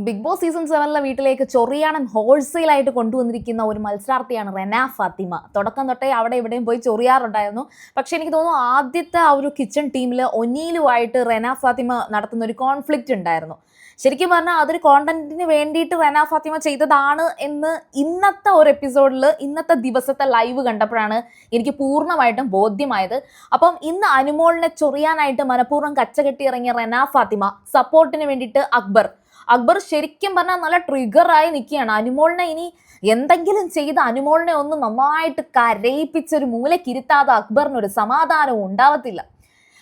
Big boss season 7 വീട്ടിലേക്ക് ചൊറിയാണൻ ഹോൾസെയിലായിട്ട് കൊണ്ടുവന്നിരിക്കുന്ന ഒരു മത്സരാർത്ഥിയാണ് റെന ഫാത്തിമ. തുടക്കം തൊട്ടേ അവിടെ ഇവിടെയും പോയി ചൊറിയാറുണ്ടായിരുന്നു. പക്ഷെ എനിക്ക് തോന്നുന്നു ആദ്യത്തെ ആ ഒരു കിച്ചൺ ടീമിൽ ഒനീലുമായിട്ട് റെന ഫാത്തിമ നടത്തുന്ന ഒരു കോൺഫ്ലിക്റ്റ് ഉണ്ടായിരുന്നു. ശരിക്കും പറഞ്ഞാൽ അതൊരു കോണ്ടന്റിന് വേണ്ടിയിട്ട് റെന ഫാത്തിമ ചെയ്തതാണ് എന്ന് ഇന്നത്തെ ഒരു എപ്പിസോഡിൽ ഇന്നത്തെ ദിവസത്തെ ലൈവ് കണ്ടപ്പോഴാണ് എനിക്ക് പൂർണ്ണമായിട്ടും ബോധ്യമായത്. അപ്പം ഇന്ന് അനുമോളിനെ ചൊറിയാനായിട്ട് മനഃപൂർവ്വം കച്ചകെട്ടി ഇറങ്ങിയ റെന ഫാത്തിമ സപ്പോർട്ടിന് വേണ്ടിയിട്ട് അക്ബർ ശരിക്കും പറഞ്ഞാൽ നല്ല ട്രിഗറായി നിൽക്കുകയാണ്. അനുമോളിനെ ഇനി എന്തെങ്കിലും ചെയ്ത് അനുമോളിനെ ഒന്ന് നന്നായിട്ട് കരയിപ്പിച്ചൊരു മൂലക്കിരുത്താതെ അക്ബറിനൊരു സമാധാനവും ഉണ്ടാവത്തില്ല.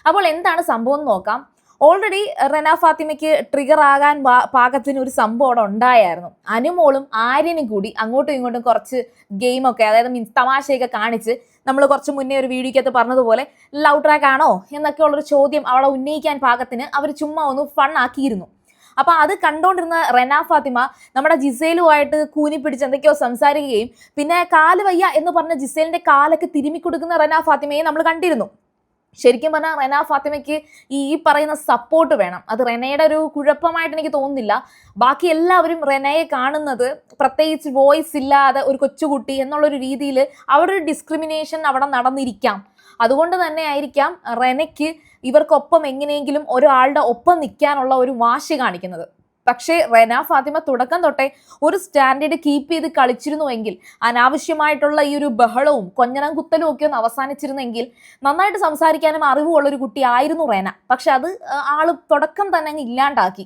അപ്പോൾ എന്താണ് സംഭവം എന്ന് നോക്കാം. ഓൾറെഡി റെന ഫാത്തിമയ്ക്ക് ട്രിഗർ ആകാൻ പാകത്തിന് ഒരു സംഭവം അവിടെ ഉണ്ടായിരുന്നു. അനുമോളും ആര്യനും കൂടി അങ്ങോട്ടും ഇങ്ങോട്ടും കുറച്ച് ഗെയിമൊക്കെ, അതായത് മീൻസ് തമാശയൊക്കെ കാണിച്ച്, നമ്മൾ കുറച്ച് മുന്നേ ഒരു വീഡിയോക്കകത്ത് പറഞ്ഞതുപോലെ ലവ് ട്രാക്ക് ആണോ എന്നൊക്കെ ഉള്ളൊരു ചോദ്യം അവളെ ഉന്നയിക്കാൻ പാകത്തിന് അവർ ചുമ്മാ ഒന്ന് ഫൺ ആക്കിയിരുന്നു. അപ്പൊ അത് കണ്ടോണ്ടിരുന്ന റെന ഫാത്തിമ നമ്മുടെ ജിസേലുമായിട്ട് കൂനി പിടിച്ച് എന്തൊക്കെയോ സംസാരിക്കുകയും പിന്നെ കാല് വയ്യ എന്ന് പറഞ്ഞ ജിസേലിന്റെ കാലൊക്കെ തിരുമ്മി കൊടുക്കുന്ന റെന ഫാത്തിമയെ നമ്മൾ കണ്ടിരുന്നു. ശരിക്കും പറഞ്ഞാൽ റെന ഫാത്തിമയ്ക്ക് ഈ പറയുന്ന സപ്പോർട്ട് വേണം. അത് റെനയുടെ ഒരു കുഴപ്പമായിട്ട് എനിക്ക് തോന്നുന്നില്ല. ബാക്കി എല്ലാവരും റെനയെ കാണുന്നത് പ്രത്യേകിച്ച് വോയിസ് ഇല്ലാതെ ഒരു കൊച്ചുകുട്ടി എന്നുള്ളൊരു രീതിയിൽ അവിടെ ഒരു ഡിസ്ക്രിമിനേഷൻ അവിടെ നടന്നിരിക്കാം. അതുകൊണ്ട് തന്നെ ആയിരിക്കാം റെനയ്ക്ക് ഇവർക്കൊപ്പം എങ്ങനെയെങ്കിലും ഒരാളുടെ ഒപ്പം നിൽക്കാനുള്ള ഒരു വാശി കാണിക്കുന്നത്. പക്ഷേ റെന ഫാത്തിമ തുടക്കം തൊട്ടേ ഒരു സ്റ്റാൻഡേർഡ് കീപ്പ് ചെയ്ത് കളിച്ചിരുന്നുവെങ്കിൽ, അനാവശ്യമായിട്ടുള്ള ഈ ഒരു ബഹളവും കൊഞ്ഞനം കുത്തലും ഒക്കെ ഒന്ന് അവസാനിച്ചിരുന്നെങ്കിൽ നന്നായിട്ട് സംസാരിക്കാനും അറിവുള്ളൊരു കുട്ടി ആയിരുന്നു റെന. പക്ഷെ അത് ആള് തുടക്കം തന്നെ അങ്ങ് ഇല്ലാണ്ടാക്കി.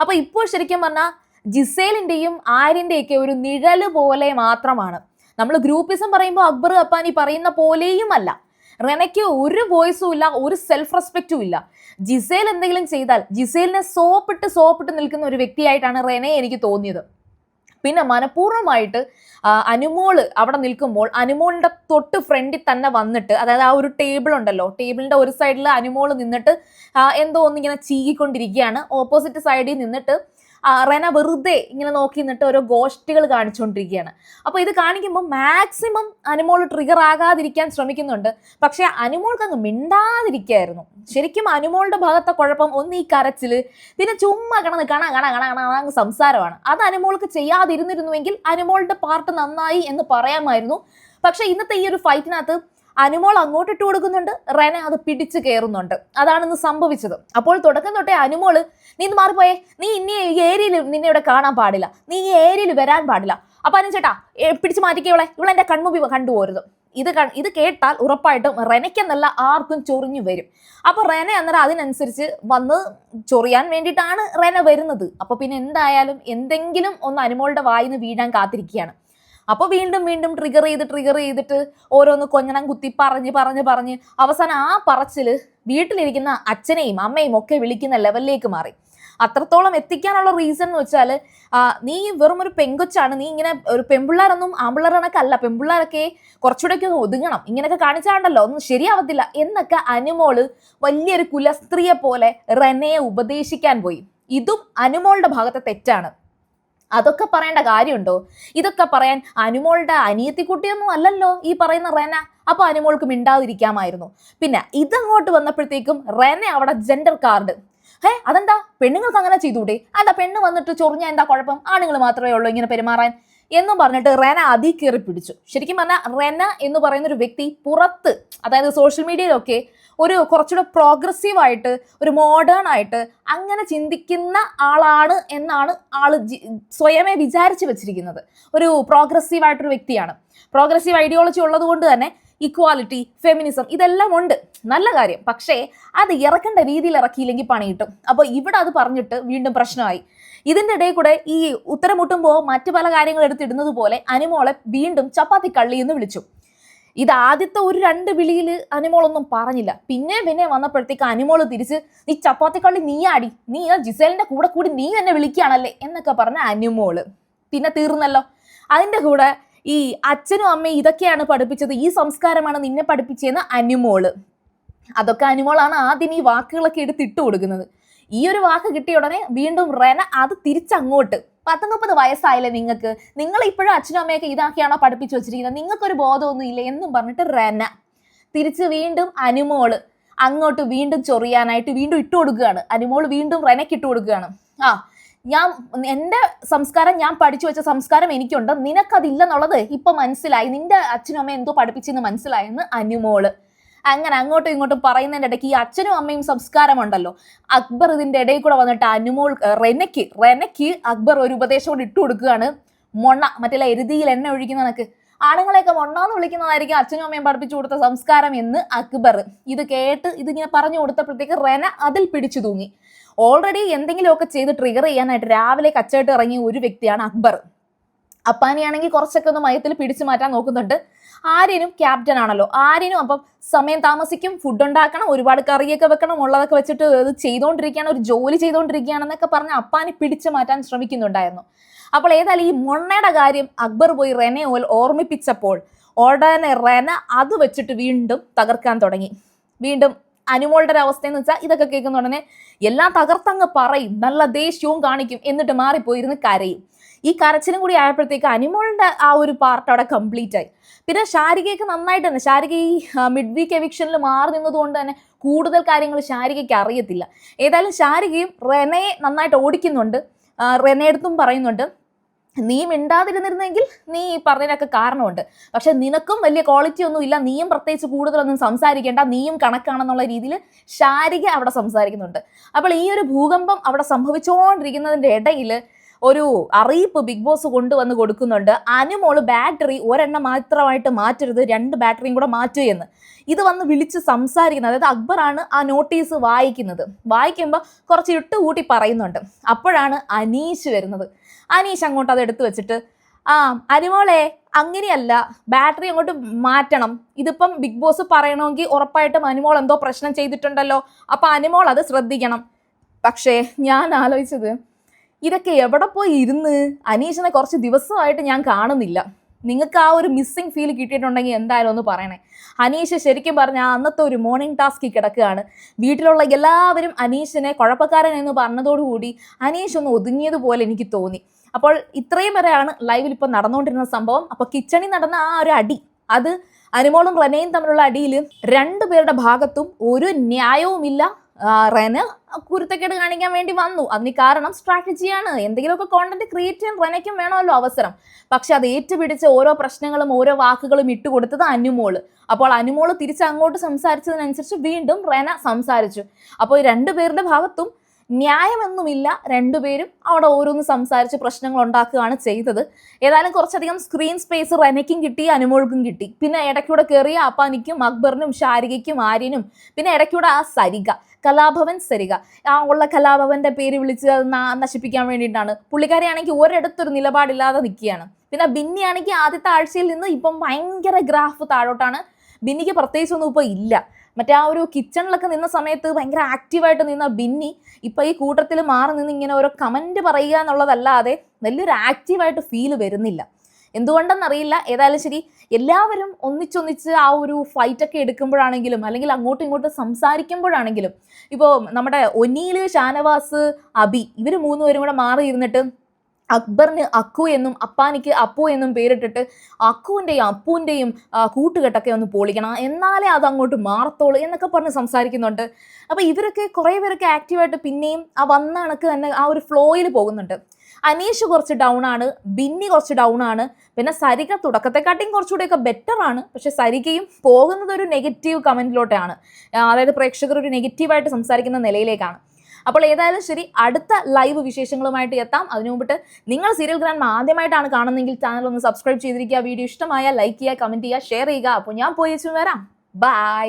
അപ്പൊ ഇപ്പോൾ ശരിക്കും പറഞ്ഞാൽ ജിസേലിന്റെയും ആര്യന്റെയൊക്കെ ഒരു നിഴല് പോലെ മാത്രമാണ്. നമ്മൾ ഗ്രൂപ്പിസം പറയുമ്പോൾ അക്ബർ അപ്പാനി പറയുന്ന പോലെയും അല്ല. റെനയ്ക്ക് ഒരു വോയിസും ഇല്ല, ഒരു സെൽഫ് റെസ്പെക്റ്റും ഇല്ല. ജിസേൽ എന്തെങ്കിലും ചെയ്താൽ ജിസേലിനെ സോപ്പിട്ട് നിൽക്കുന്ന ഒരു വ്യക്തിയായിട്ടാണ് റെനയെ എനിക്ക് തോന്നിയത്. പിന്നെ മനഃപൂർവ്വമായിട്ട് അനുമോള് അവിടെ നിൽക്കുമ്പോൾ അനുമോളിന്റെ തൊട്ട് ഫ്രണ്ടിൽ തന്നെ വന്നിട്ട്, അതായത് ആ ഒരു ടേബിൾ ഉണ്ടല്ലോ, ടേബിളിന്റെ ഒരു സൈഡിൽ അനുമോള് നിന്നിട്ട് എന്തോ ഒന്നിങ്ങനെ ചീകിക്കൊണ്ടിരിക്കുകയാണ്. ഓപ്പോസിറ്റ് സൈഡിൽ നിന്നിട്ട് റെന വെറുതെ ഇങ്ങനെ നോക്കി നിന്നിട്ട് ഓരോ ഗോഷ്ടികൾ കാണിച്ചുകൊണ്ടിരിക്കുകയാണ്. അപ്പോൾ ഇത് കാണിക്കുമ്പോൾ മാക്സിമം അനുമോൾ ട്രിഗർ ആകാതിരിക്കാൻ ശ്രമിക്കുന്നുണ്ട്. പക്ഷെ അനുമോൾക്ക് അങ്ങ് മിണ്ടാതിരിക്കുകയായിരുന്നു. ശരിക്കും അനുമോളുടെ ഭാഗത്തെ കുഴപ്പം ഒന്ന് ഈ കരച്ചില്, പിന്നെ ചുമ്മാ കിടന്ന് കണ സംസാരമാണ്. അത് അനുമോൾക്ക് ചെയ്യാതിരുന്നിരുന്നുവെങ്കിൽ അനുമോളുടെ പാർട്ട് നന്നായി എന്ന് പറയാമായിരുന്നു. പക്ഷെ ഇന്നത്തെ ഈ ഒരു ഫൈറ്റിനകത്ത് അനുമോൾ അങ്ങോട്ട് ഇട്ട് കൊടുക്കുന്നുണ്ട്, റെന അത് പിടിച്ചു കയറുന്നുണ്ട്. അതാണ് ഇന്ന് സംഭവിച്ചത്. അപ്പോൾ തുടക്കം തൊട്ടേ അനുമോള് നീ ഇന്ന് മാറിപ്പോയേ, നീ ഇനി ഈ ഏരിയയിൽ നിന്നെ ഇവിടെ കാണാൻ പാടില്ല, നീ ഈ ഏരിയയിൽ വരാൻ പാടില്ല, അപ്പൊ അനു ചേട്ടാ പിടിച്ചു മാറ്റിക്കോളെ, ഇവളെന്റെ കൺമുമ്പി കണ്ടുപോരുത്. ഇത് കേട്ടാൽ ഉറപ്പായിട്ടും റെനയ്ക്കെന്നല്ല ആർക്കും ചൊറിഞ്ഞു വരും. അപ്പൊ റെന അന്നേരം അതിനനുസരിച്ച് വന്ന് ചൊറിയാൻ വേണ്ടിയിട്ടാണ് റെന വരുന്നത്. അപ്പൊ പിന്നെ എന്തായാലും എന്തെങ്കിലും ഒന്ന് അനുമോളുടെ വായിന്ന് വീഴാൻ കാത്തിരിക്കുകയാണ്. അപ്പോൾ വീണ്ടും ട്രിഗർ ചെയ്തിട്ട് ഓരോന്ന് കൊഞ്ഞണം കുത്തി പറഞ്ഞ് അവസാനം ആ പറച്ചില് വീട്ടിലിരിക്കുന്ന അച്ഛനെയും അമ്മയും ഒക്കെ വിളിക്കുന്ന ലെവലിലേക്ക് മാറി. അത്രത്തോളം എത്തിക്കാനുള്ള റീസൺ എന്ന് വെച്ചാൽ, നീ വെറും ഒരു പെങ്കൊച്ചാണ്, നീ ഇങ്ങനെ ഒരു പെൺപിള്ളേരൊന്നും ആമ്പിള്ളേരൊക്കെ അല്ല, പെൺപിള്ളേരൊക്കെ കുറച്ചുകൂടെയൊക്കെ ഒന്ന് ഒതുങ്ങണം, ഇങ്ങനെയൊക്കെ കാണിച്ചാണ്ടല്ലോ ഒന്നും ശരിയാവത്തില്ല എന്നൊക്കെ അനുമോള് വലിയൊരു കുലസ്ത്രീയെ പോലെ റെനയെ ഉപദേശിക്കാൻ പോയി. ഇതും അനുമോളുടെ ഭാഗത്തെ തെറ്റാണ്. അതൊക്കെ പറയേണ്ട കാര്യമുണ്ടോ? ഇതൊക്കെ പറയാൻ അനുമോളുടെ അനിയത്തിക്കുട്ടിയൊന്നും അല്ലല്ലോ ഈ പറയുന്ന റെന. അപ്പൊ അനുമോൾക്ക് മിണ്ടാതിരിക്കാമായിരുന്നു. പിന്നെ ഇതങ്ങോട്ട് വന്നപ്പോഴത്തേക്കും റെന അവിടെ ജെൻഡർ കാർഡ്, അതെന്താ പെണ്ണുങ്ങൾക്ക് അങ്ങനെ ചെയ്തൂടെ, അല്ല പെണ്ണ് വന്നിട്ട് ചൊറിഞ്ഞ എന്താ കുഴപ്പം, ആണുങ്ങൾ മാത്രമേ ഉള്ളൂ ഇങ്ങനെ പെരുമാറാൻ എന്നും പറഞ്ഞിട്ട് റെന അതി കയറി പിടിച്ചു. ശരിക്കും പറഞ്ഞാൽ റെന എന്ന് പറയുന്ന ഒരു വ്യക്തി പുറത്ത്, അതായത് സോഷ്യൽ മീഡിയയിലൊക്കെ ഒരു കുറച്ചുകൂടെ പ്രോഗ്രസീവായിട്ട്, ഒരു മോഡേൺ ആയിട്ട് അങ്ങനെ ചിന്തിക്കുന്ന ആളാണ് എന്നാണ് ആള് സ്വയമേ വിചാരിച്ചു വെച്ചിരിക്കുന്നത്. ഒരു പ്രോഗ്രസീവായിട്ടൊരു വ്യക്തിയാണ്. പ്രോഗ്രസീവ് ഐഡിയോളജി ഉള്ളത് കൊണ്ട് തന്നെ ഇക്വാലിറ്റി, ഫെമിനിസം ഇതെല്ലാം ഉണ്ട്, നല്ല കാര്യം. പക്ഷേ അത് ഇറക്കേണ്ട രീതിയിൽ ഇറക്കിയില്ലെങ്കിൽ പണി കിട്ടും. അപ്പോൾ ഇവിടെ അത് പറഞ്ഞിട്ട് വീണ്ടും പ്രശ്നമായി. ഇതിൻ്റെ ഇടയിൽ കൂടെ ഈ ഉത്തരം മുട്ടുമ്പോൾ മറ്റു പല കാര്യങ്ങൾ എടുത്തിടുന്നത് പോലെ അനുമോളെ വീണ്ടും ചപ്പാത്തി കള്ളി എന്ന് വിളിച്ചു. ഇത് ആദ്യത്തെ ഒരു 2 വിളിയിൽ അനുമോളൊന്നും പറഞ്ഞില്ല. പിന്നെ വന്നപ്പോഴത്തേക്ക് അനുമോള് തിരിച്ച് നീ ചപ്പാത്തിക്കള്ളി നീയാടി, നീ ജിസേലിന്റെ കൂടി നീ എന്നെ വിളിക്കുകയാണല്ലേ എന്നൊക്കെ പറഞ്ഞ അനുമോള് പിന്നെ തീർന്നല്ലോ. അതിൻ്റെ കൂടെ ഈ അച്ഛനും അമ്മയും ഇതൊക്കെയാണ് പഠിപ്പിച്ചത്, ഈ സംസ്കാരമാണ് നിന്നെ പഠിപ്പിച്ചതെന്ന് അനുമോള്. അതൊക്കെ അനുമോളാണ് ആദ്യം ഈ വാക്കുകളൊക്കെ എടുത്തിട്ട് കൊടുക്കുന്നത്. ഈ ഒരു വാക്ക് കിട്ടിയ ഉടനെ വീണ്ടും റെന അത് തിരിച്ചങ്ങോട്ട്, 19 വയസ്സായില്ലേ നിങ്ങൾക്ക്, നിങ്ങൾ ഇപ്പോഴും അച്ഛനും അമ്മയൊക്കെ ഇതാക്കിയാണോ പഠിപ്പിച്ചു വെച്ചിരിക്കുന്നത്, നിങ്ങൾക്കൊരു ബോധമൊന്നും ഇല്ല എന്നും പറഞ്ഞിട്ട് റെന തിരിച്ച് വീണ്ടും അനുമോള് അങ്ങോട്ട് വീണ്ടും ചൊറിയാനായിട്ട് വീണ്ടും ഇട്ട് കൊടുക്കുകയാണ്. അനുമോള് വീണ്ടും റെനയ്ക്ക് ഇട്ട് കൊടുക്കുകയാണ്. എൻ്റെ സംസ്കാരം, ഞാൻ പഠിച്ചു വെച്ച സംസ്കാരം എനിക്കുണ്ട്, നിനക്കതില്ലെന്നുള്ളത് ഇപ്പൊ മനസ്സിലായി, നിന്റെ അച്ഛനും അമ്മയും എന്തോ പഠിപ്പിച്ചെന്ന് മനസ്സിലായെന്ന് അനുമോള്. അങ്ങനെ അങ്ങോട്ടും ഇങ്ങോട്ടും പറയുന്നതിൻ്റെ ഇടയ്ക്ക് ഈ അച്ഛനും അമ്മയും സംസ്കാരമുണ്ടല്ലോ, അക്ബർ ഇതിന്റെ ഇടയിൽ കൂടെ വന്നിട്ട് റെനയ്ക്ക് അക്ബർ ഒരു ഉപദേശം കൊണ്ട് ഇട്ടു കൊടുക്കുകയാണ്. മൊണ്ണ, മറ്റേ എരുതിയിൽ എണ്ണ ഒഴിക്കുന്ന കണക്ക് ആണുങ്ങളെയൊക്കെ മൊണ്ണാന്ന് വിളിക്കുന്നതായിരിക്കും അച്ഛനും അമ്മയും പഠിപ്പിച്ചു കൊടുത്ത സംസ്കാരം എന്ന് അക്ബർ. ഇത് കേട്ട് ഇതിങ്ങനെ പറഞ്ഞു കൊടുത്തപ്പോഴത്തേക്ക് റെന അതിൽ പിടിച്ചു തൂങ്ങി. ഓൾറെഡി എന്തെങ്കിലുമൊക്കെ ചെയ്ത് ട്രിഗർ ചെയ്യാനായിട്ട് രാവിലെ കച്ചയായിട്ട് ഇറങ്ങിയ ഒരു വ്യക്തിയാണ് അക്ബർ. അപ്പാനിയാണെങ്കിൽ കുറച്ചൊക്കെ ഒന്ന് മയത്തിൽ പിടിച്ചു മാറ്റാൻ നോക്കുന്നുണ്ട്. ആര്യനും ക്യാപ്റ്റൻ ആണല്ലോ, ആര്യനും അപ്പം സമയം താമസിക്കും, ഫുഡ് ഉണ്ടാക്കണം, ഒരുപാട് കറിയൊക്കെ വെക്കണം, ഉള്ളതൊക്കെ വെച്ചിട്ട് ഇത് ചെയ്തുകൊണ്ടിരിക്കുകയാണ്, ഒരു ജോലി ചെയ്തുകൊണ്ടിരിക്കുകയാണെന്നൊക്കെ പറഞ്ഞ് അപ്പാനി പിടിച്ചു മാറ്റാൻ ശ്രമിക്കുന്നുണ്ടായിരുന്നു. അപ്പോൾ ഏതായാലും ഈ മൊണ്ണയുടെ കാര്യം അക്ബർ പോയി റെനയെ ഓർമ്മിപ്പിച്ചപ്പോൾ ഉടനെ റെന അത് വെച്ചിട്ട് വീണ്ടും തകർക്കാൻ തുടങ്ങി. വീണ്ടും അനുമോളുടെ ഒരു അവസ്ഥയെന്ന് വെച്ചാൽ ഇതൊക്കെ കേൾക്കുന്ന ഉടനെ എല്ലാം തകർത്തങ്ങ് പറയും, നല്ല ദേഷ്യവും കാണിക്കും, എന്നിട്ട് മാറിപ്പോയിരുന്ന് കരയും. ഈ കരച്ചിലും കൂടി ആയപ്പോഴത്തേക്ക് അനുമോളുടെ ആ ഒരു പാർട്ട് അവിടെ കംപ്ലീറ്റ് ആയി. പിന്നെ ശാരികയ്ക്ക് നന്നായിട്ട് തന്നെ, ശാരിക ഈ മിഡ് വീക്ക് എവിക്ഷനിൽ മാറി നിന്നതുകൊണ്ട് തന്നെ കൂടുതൽ കാര്യങ്ങൾ ശാരികയ്ക്ക് അറിയത്തില്ല. ഏതായാലും ശാരികയും റെനയെ നന്നായിട്ട് ഓടിക്കുന്നുണ്ട്. റെനയെടുത്തും പറയുന്നുണ്ട്, നീ മിണ്ടാതിരുന്നിരുന്നെങ്കിൽ നീ പറഞ്ഞതിനൊക്കെ കാരണമുണ്ട്, പക്ഷെ നിനക്കും വലിയ ക്വാളിറ്റി ഒന്നും ഇല്ല, നീയും പ്രത്യേകിച്ച് കൂടുതലൊന്നും സംസാരിക്കേണ്ട, നീയും കണക്കാണെന്നുള്ള രീതിയിൽ ശാരിക അവിടെ സംസാരിക്കുന്നുണ്ട്. അപ്പോൾ ഈ ഒരു ഭൂകമ്പം അവിടെ സംഭവിച്ചുകൊണ്ടിരിക്കുന്നതിൻ്റെ ഇടയിൽ ഒരു അറിയിപ്പ് ബിഗ് ബോസ് കൊണ്ടുവന്ന് കൊടുക്കുന്നുണ്ട്. അനുമോള് ബാറ്ററി ഒരെണ്ണം മാത്രമായിട്ട് മാറ്റരുത്, 2 ബാറ്ററിയും കൂടെ മാറ്റുകയെന്ന്. ഇത് വന്ന് വിളിച്ച് സംസാരിക്കുന്നത്, അതായത് അക്ബറാണ് ആ നോട്ടീസ് വായിക്കുന്നത്. വായിക്കുമ്പോൾ കുറച്ച് ഇട്ടുകൂട്ടി പറയുന്നുണ്ട്. അപ്പോഴാണ് അനീഷ് വരുന്നത്. അനീഷ് അങ്ങോട്ട് അത് എടുത്തു വെച്ചിട്ട്, അനുമോളെ അങ്ങനെയല്ല, ബാറ്ററി അങ്ങോട്ട് മാറ്റണം, ഇതിപ്പം ബിഗ് ബോസ് പറയണമെങ്കിൽ ഉറപ്പായിട്ടും അനുമോൾ എന്തോ പ്രശ്നം ചെയ്തിട്ടുണ്ടല്ലോ, അപ്പം അനുമോൾ അത് ശ്രദ്ധിക്കണം. പക്ഷേ ഞാൻ ആലോചിച്ചത്, ഇതൊക്കെ എവിടെ പോയി ഇരുന്ന് അനീഷിനെ കുറച്ച് ദിവസമായിട്ട് ഞാൻ കാണുന്നില്ല. നിങ്ങൾക്ക് ആ ഒരു മിസ്സിങ് ഫീൽ കിട്ടിയിട്ടുണ്ടെങ്കിൽ എന്തായാലും ഒന്ന് പറയണേ. അനീഷ് ശരിക്കും പറഞ്ഞാൽ അന്നത്തെ ഒരു മോർണിംഗ് ടാസ്കിൽ കിടക്കുകയാണ്. വീട്ടിലുള്ള എല്ലാവരും അനീഷിനെ കുഴപ്പക്കാരൻ എന്ന് പറഞ്ഞതോടുകൂടി അനീഷ് ഒന്ന് ഒതുങ്ങിയതുപോലെ എനിക്ക് തോന്നി. അപ്പോൾ ഇത്രയും വരെയാണ് ലൈവിൽ ഇപ്പം നടന്നുകൊണ്ടിരുന്ന സംഭവം. അപ്പോൾ കിച്ചണിൽ നടന്ന ആ ഒരു അടി, അത് അനുമോളും റെനയും തമ്മിലുള്ള അടിയിൽ 2 പേരുടെ ഭാഗത്തും ഒരു ന്യായവുമില്ല. റെന കുരുത്തക്കേട് കാണിക്കാൻ വേണ്ടി വന്നു, അതിന് കാരണം സ്ട്രാറ്റജിയാണ്. എന്തെങ്കിലുമൊക്കെ കോണ്ടന്റ് ക്രിയേറ്റ് ചെയ്യാൻ റെനയ്ക്കും വേണമല്ലോ അവസരം. പക്ഷെ അത് ഏറ്റുപിടിച്ച് ഓരോ പ്രശ്നങ്ങളും ഓരോ വാക്കുകളും ഇട്ടുകൊടുത്തത് അനുമോള്. അപ്പോൾ അനുമോള് തിരിച്ച് അങ്ങോട്ട് സംസാരിച്ചതിനനുസരിച്ച് വീണ്ടും റെന സംസാരിച്ചു. അപ്പോൾ 2 പേരുടെ ഭാഗത്തും ന്യായമൊന്നുമില്ല, 2 പേരും അവിടെ ഓരോന്ന് സംസാരിച്ച് പ്രശ്നങ്ങൾ ഉണ്ടാക്കുകയാണ് ചെയ്തത്. ഏതായാലും കുറച്ചധികം സ്ക്രീൻ സ്പേസ് റെനയ്ക്കും കിട്ടി, അനുമോൾക്കും കിട്ടി. പിന്നെ ഇടയ്ക്കൂടെ കയറിയ അപ്പാനിക്കും അക്ബറിനും ശാരികയ്ക്കും ആര്യനും, പിന്നെ ഇടയ്ക്കൂടെ ആ സരിക, കലാഭവൻ സരിക, ആ ഉള്ള കലാഭവന്റെ പേര് വിളിച്ച് നശിപ്പിക്കാൻ വേണ്ടിയിട്ടാണ്. പുള്ളിക്കാരിയാണെങ്കിൽ ഒരിടത്തൊരു നിലപാടില്ലാതെ നിൽക്കുകയാണ്. പിന്നെ ബിന്നിയാണെങ്കിൽ ആദ്യത്തെ ആഴ്ചയിൽ നിന്ന് ഇപ്പം ഭയങ്കര ഗ്രാഫ് താഴോട്ടാണ്. ബിന്നിക്ക് പ്രത്യേകിച്ചൊന്നും ഇപ്പോൾ ഇല്ല. മറ്റേ ആ ഒരു കിച്ചണിലൊക്കെ നിന്ന സമയത്ത് ഭയങ്കര ആക്റ്റീവായിട്ട് നിന്ന ബിന്നി ഇപ്പം ഈ കൂട്ടത്തിൽ മാറി നിന്ന് ഇങ്ങനെ ഓരോ കമൻറ്റ് പറയുക എന്നുള്ളതല്ലാതെ വലിയൊരു ആക്റ്റീവായിട്ട് ഫീല് വരുന്നില്ല. എന്തുകൊണ്ടെന്നറിയില്ല. ഏതായാലും ശരി, എല്ലാവരും ഒന്നിച്ചൊന്നിച്ച് ആ ഒരു ഫൈറ്റൊക്കെ എടുക്കുമ്പോഴാണെങ്കിലും അല്ലെങ്കിൽ അങ്ങോട്ടും ഇങ്ങോട്ടും സംസാരിക്കുമ്പോഴാണെങ്കിലും, ഇപ്പോൾ നമ്മുടെ ഒനീൽ, ഷാനവാസ്, അബി, ഇവർ 3 പേരും കൂടെ മാറി ഇരുന്നിട്ട് അക്ബറിന് അക്കു എന്നും അപ്പാനിക്ക് അപ്പു എന്നും പേരിട്ടിട്ട് അക്കുവിൻ്റെയും അപ്പുവിൻ്റെയും കൂട്ടുകെട്ടൊക്കെ ഒന്ന് പൊളിക്കണം, എന്നാലേ അത് അങ്ങോട്ട് മാറത്തോളൂ എന്നൊക്കെ പറഞ്ഞ് സംസാരിക്കുന്നുണ്ട്. അപ്പോൾ ഇവരൊക്കെ കുറേ പേരൊക്കെ ആക്റ്റീവായിട്ട് പിന്നെയും ആ വന്ന കണക്ക് തന്നെ ആ ഒരു ഫ്ലോയിൽ പോകുന്നുണ്ട്. അനീഷ് കുറച്ച് ഡൗൺ ആണ്, ബിന്നി കുറച്ച് ഡൗൺ ആണ്, പിന്നെ സരിക തുടക്കത്തെക്കാട്ടിയും കുറച്ചുകൂടെയൊക്കെ ബെറ്റർ ആണ്. പക്ഷെ സരികയും പോകുന്നത് ഒരു നെഗറ്റീവ് കമൻറ്റിലോട്ടാണ്, അതായത് പ്രേക്ഷകർ ഒരു നെഗറ്റീവായിട്ട് സംസാരിക്കുന്ന നിലയിലേക്കാണ്. അപ്പോൾ ഏതായാലും ശരി, അടുത്ത ലൈവ് വിശേഷങ്ങളുമായിട്ട് എത്താം. അതിനു മുമ്പിട്ട് നിങ്ങൾ സീരിയൽ ഗ്രാൻഡ് ആദ്യമായിട്ടാണ് കാണുന്നതെങ്കിൽ ചാനൽ ഒന്ന് സബ്സ്ക്രൈബ് ചെയ്തിരിക്കുക. വീഡിയോ ഇഷ്ടമായാൽ ലൈക്ക് ചെയ്യുക, കമൻറ്റ് ചെയ്യുക, ഷെയർ ചെയ്യുക. അപ്പോൾ ഞാൻ പോയി വരാം. ബൈ.